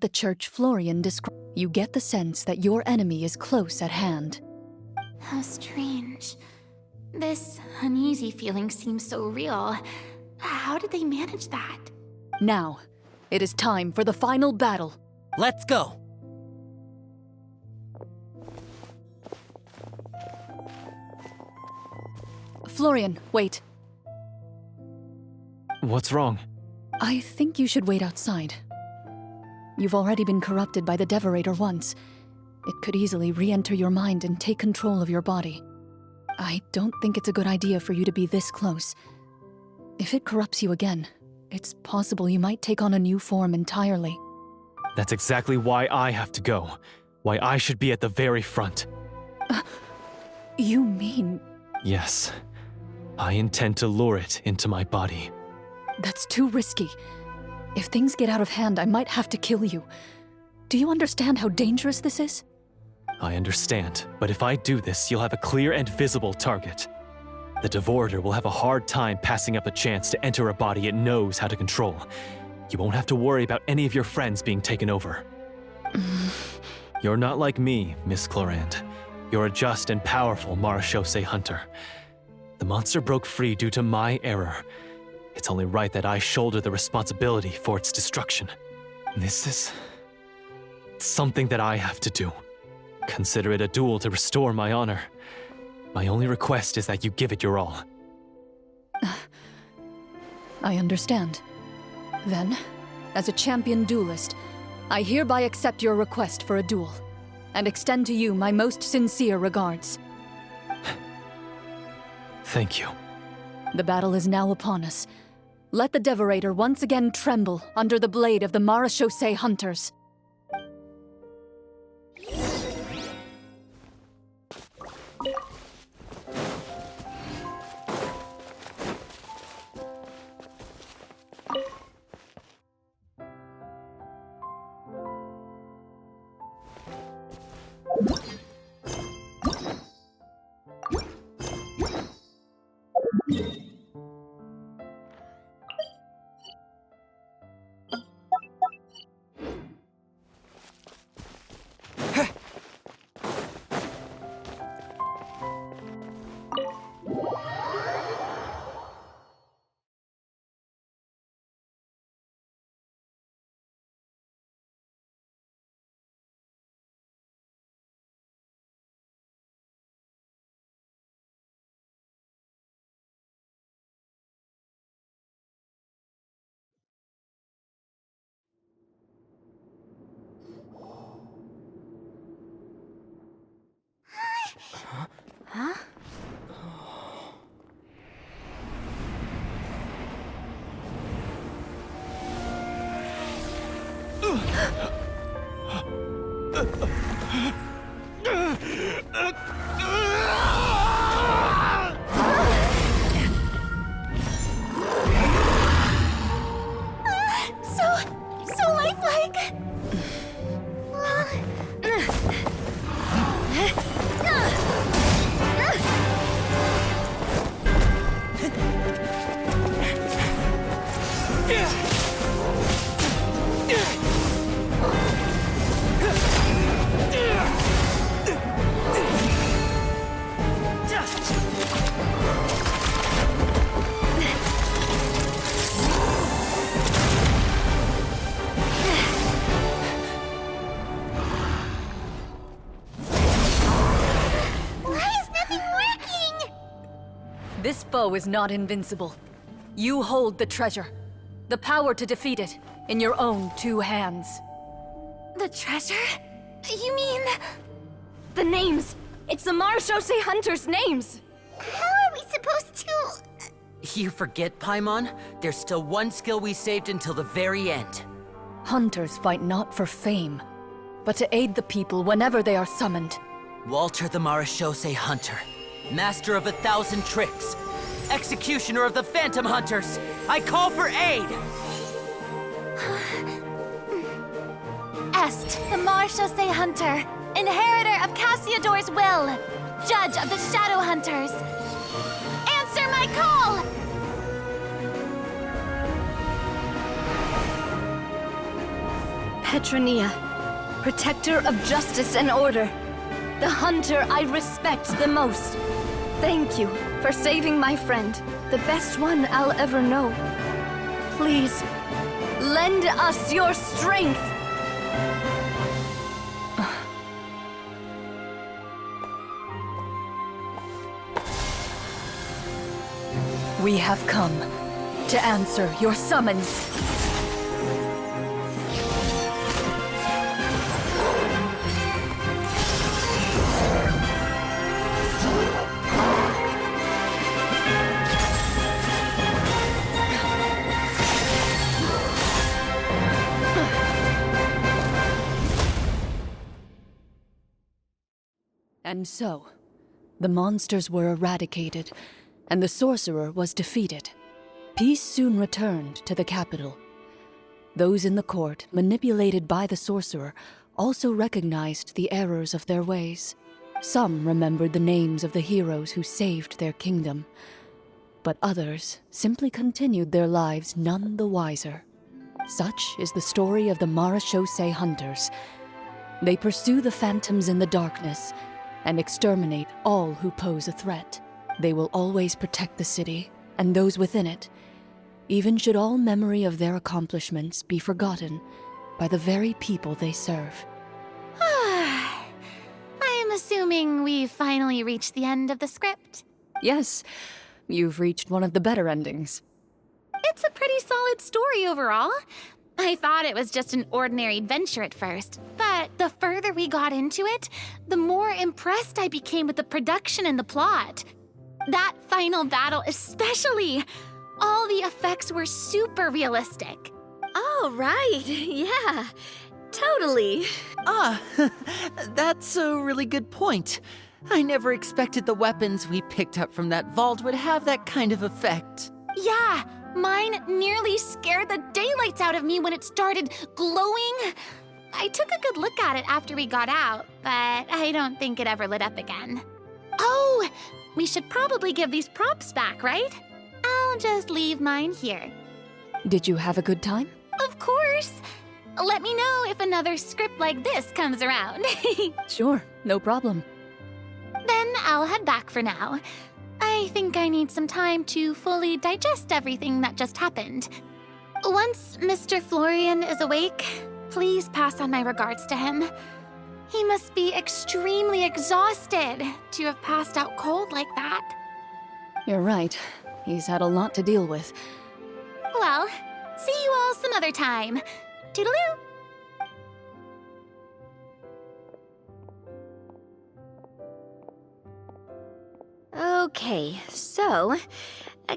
The church Florian described. You get the sense that your enemy is close at hand. How strange. This uneasy feeling seems so real. How did they manage that? Now, it is time for the final battle. Let's go! Florian, wait. What's wrong? I think you should wait outside. You've already been corrupted by the Devorator once. It could easily re-enter your mind and take control of your body. I don't think it's a good idea for you to be this close. If it corrupts you again, it's possible you might take on a new form entirely. That's exactly why I have to go. Why I should be at the very front. You mean... Yes. I intend to lure it into my body. That's too risky. If things get out of hand, I might have to kill you. Do you understand how dangerous this is? I understand, but if I do this, you'll have a clear and visible target. The Devorator will have a hard time passing up a chance to enter a body it knows how to control. You won't have to worry about any of your friends being taken over. You're not like me, Miss Clorand. You're a just and powerful Marechaussee hunter. The monster broke free due to my error. It's only right that I shoulder the responsibility for its destruction. This is... something that I have to do. Consider it a duel to restore my honor. My only request is that you give it your all. I understand. Then, as a champion duelist, I hereby accept your request for a duel, and extend to you my most sincere regards. Thank you. The battle is now upon us. Let the Devorator once again tremble under the blade of the Marechaussee hunters. Huh? So lifelike. This foe is not invincible. You hold the treasure. The power to defeat it in your own two hands. The treasure? You mean... the names. It's the Marechaussee hunters' names. How are we supposed to... You forget, Paimon? There's still one skill we saved until the very end. Hunters fight not for fame, but to aid the people whenever they are summoned. Walter the Marechaussee Hunter. Master of 1,000 tricks, executioner of the Phantom Hunters, I call for aid! Est, the Marchose Hunter, inheritor of Cassiodor's will, judge of the Shadow Hunters. Answer my call! Petronia, protector of justice and order, the hunter I respect the most. Thank you for saving my friend, the best one I'll ever know. Please, lend us your strength! We have come to answer your summons. And so, the monsters were eradicated, and the sorcerer was defeated. Peace soon returned to the capital. Those in the court, manipulated by the sorcerer, also recognized the errors of their ways. Some remembered the names of the heroes who saved their kingdom, but others simply continued their lives none the wiser. Such is the story of the Marchose Hunters. They pursue the phantoms in the darkness and exterminate all who pose a threat. They will always protect the city and those within it, even should all memory of their accomplishments be forgotten by the very people they serve. I am assuming we've finally reached the end of the script. Yes, you've reached one of the better endings. It's a pretty solid story overall. I thought it was just an ordinary adventure at first, but the further we got into it, the more impressed I became with the production and the plot. That final battle especially. All the effects were super realistic. Oh, right. Yeah, totally. That's a really good point. I never expected the weapons we picked up from that vault would have that kind of effect. Yeah, mine nearly scared the daylights out of me when it started glowing. I took a good look at it after we got out, but I don't think it ever lit up again. Oh, we should probably give these props back, right? I'll just leave mine here. Did you have a good time? Of course. Let me know if another script like this comes around. Sure, no problem. Then I'll head back for now. I think I need some time to fully digest everything that just happened. Once Mr. Florian is awake, please pass on my regards to him. He must be extremely exhausted to have passed out cold like that. You're right. He's had a lot to deal with. Well, see you all some other time. Toodaloo! Okay, so,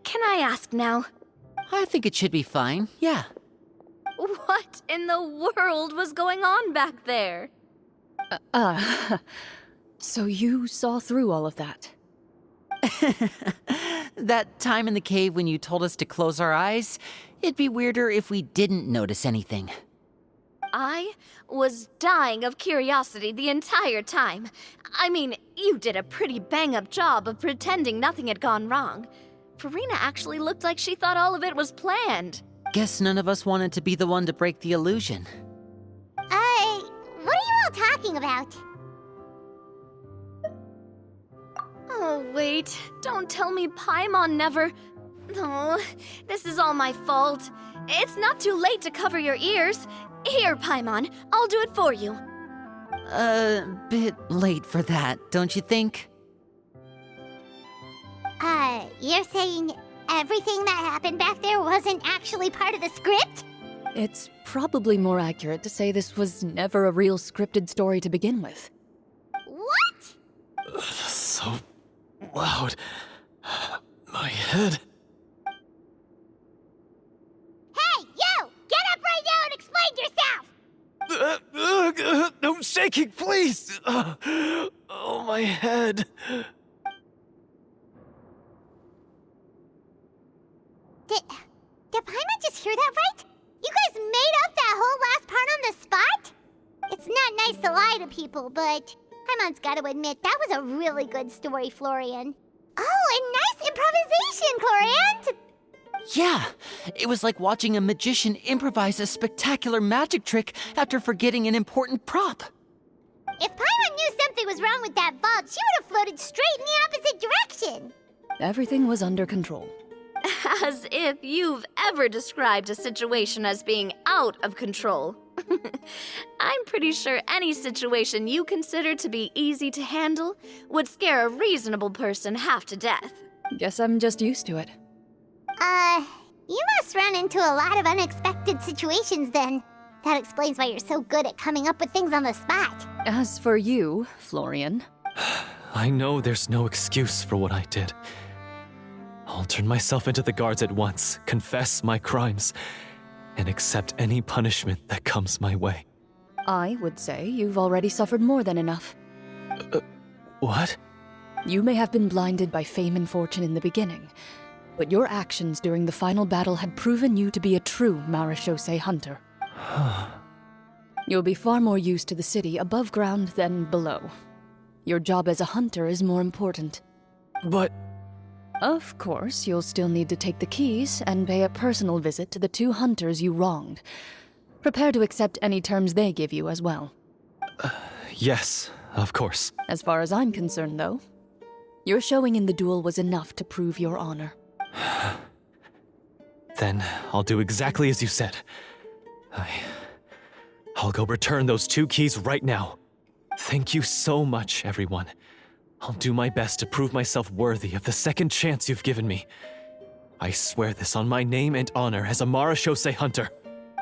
can I ask now? I think it should be fine, yeah. What in the world was going on back there? So you saw through all of that? That time in the cave when you told us to close our eyes, it'd be weirder if we didn't notice anything. I was dying of curiosity the entire time. I mean, you did a pretty bang-up job of pretending nothing had gone wrong. Farina actually looked like she thought all of it was planned. Guess none of us wanted to be the one to break the illusion. What are you all talking about? Oh, wait. Don't tell me Paimon never... Oh, this is all my fault. It's not too late to cover your ears. Here, Paimon, I'll do it for you. Bit late for that, don't you think? You're saying everything that happened back there wasn't actually part of the script? It's probably more accurate to say this was never a real scripted story to begin with. What? So loud. My head. Hey, you! Get up right now and explain yourself! No shaking, please! Oh, my head. Did Paimon just hear that right? You guys made up that whole last part on the spot? It's not nice to lie to people, but Paimon's gotta admit, that was a really good story, Florian. Oh, and nice improvisation, Florian! Yeah, it was like watching a magician improvise a spectacular magic trick after forgetting an important prop. If Paimon knew something was wrong with that vault, she would have floated straight in the opposite direction. Everything was under control. As if you've ever described a situation as being out of control. I'm pretty sure any situation you consider to be easy to handle would scare a reasonable person half to death. Guess I'm just used to it. You must run into a lot of unexpected situations then. That explains why you're so good at coming up with things on the spot. As for you, Florian, I know there's no excuse for what I did. I'll turn myself into the guards at once, confess my crimes, and accept any punishment that comes my way. I would say you've already suffered more than enough. What? You may have been blinded by fame and fortune in the beginning, but your actions during the final battle had proven you to be a true marechaussee hunter. You'll be far more used to the city above ground than below. Your job as a hunter is more important. But... Of course, you'll still need to take the keys and pay a personal visit to the 2 hunters you wronged. Prepare to accept any terms they give you as well. yes, of course. As far as I'm concerned, though, your showing in the duel was enough to prove your honor. Then I'll do exactly as you said. I'll go return those 2 keys right now. Thank you so much, everyone. I'll do my best to prove myself worthy of the second chance you've given me. I swear this on my name and honor as a marechaussee hunter.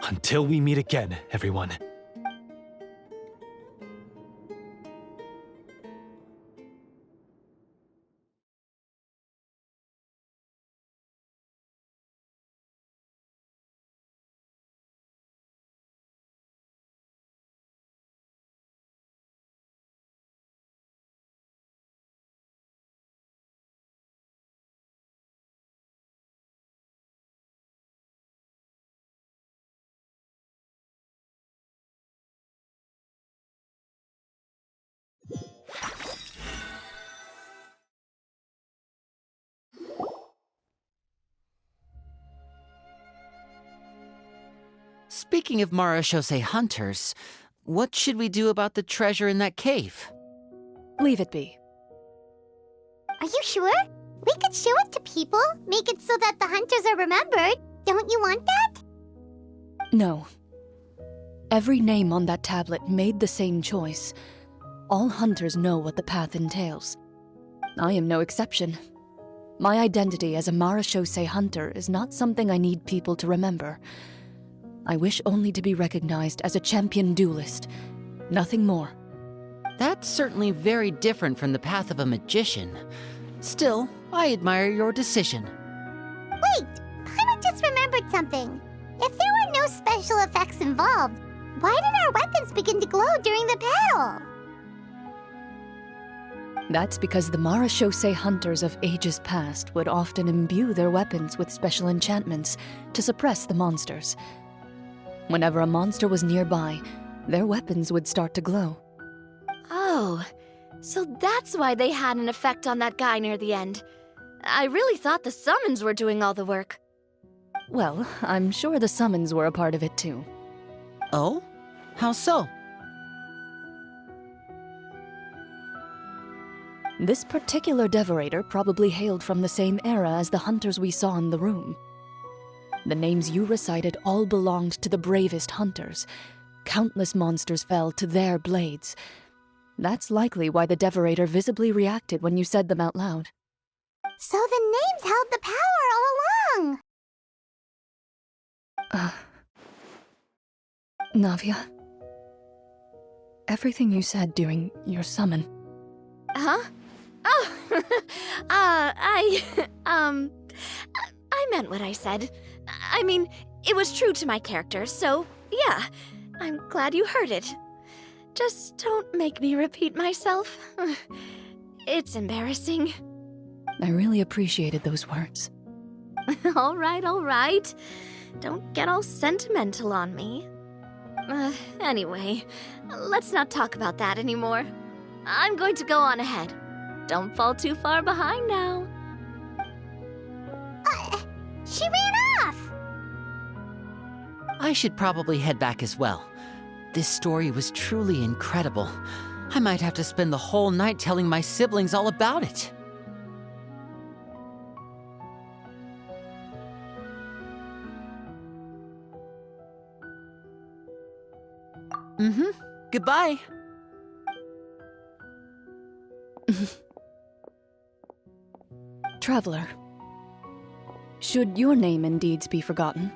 Until we meet again, everyone. Speaking of marechaussee hunters, what should we do about the treasure in that cave? Leave it be. Are you sure? We could show it to people, make it so that the hunters are remembered. Don't you want that? No. Every name on that tablet made the same choice. All hunters know what the path entails. I am no exception. My identity as a marechaussee hunter is not something I need people to remember. I wish only to be recognized as a champion duelist. Nothing more. That's certainly very different from the path of a magician. Still, I admire your decision. Wait! Paimon just remembered something. If there were no special effects involved, why did our weapons begin to glow during the battle? That's because the marechaussee hunters of ages past would often imbue their weapons with special enchantments to suppress the monsters. Whenever a monster was nearby, their weapons would start to glow. Oh, so that's why they had an effect on that guy near the end. I really thought the summons were doing all the work. Well, I'm sure the summons were a part of it too. Oh? How so? This particular devorator probably hailed from the same era as the hunters we saw in the room. The names you recited all belonged to the bravest hunters. Countless monsters fell to their blades. That's likely why the devorator visibly reacted when you said them out loud. So the names held the power all along! Navia, everything you said during your summon. Huh? Oh, I meant what I said. I mean, it was true to my character, so yeah, I'm glad you heard it. Just don't make me repeat myself. It's embarrassing. I really appreciated those words. All right. Don't get all sentimental on me. Anyway, let's not talk about that anymore. I'm going to go on ahead. Don't fall too far behind now. She ran off! I should probably head back as well. This story was truly incredible. I might have to spend the whole night telling my siblings all about it. Goodbye. Traveler, should your name and deeds be forgotten,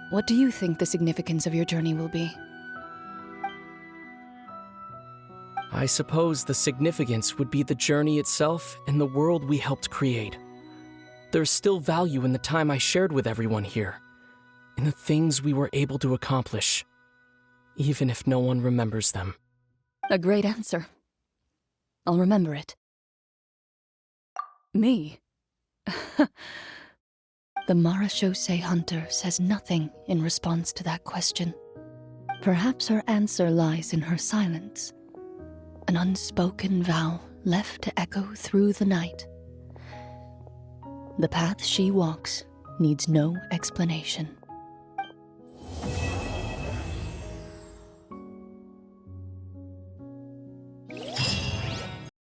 what do you think the significance of your journey will be? I suppose the significance would be the journey itself and the world we helped create. There's still value in the time I shared with everyone here, in the things we were able to accomplish, even if no one remembers them. A great answer. I'll remember it. Me? The Marachose hunter says nothing in response to that question. Perhaps her answer lies in her silence. An unspoken vow left to echo through the night. The path she walks needs no explanation.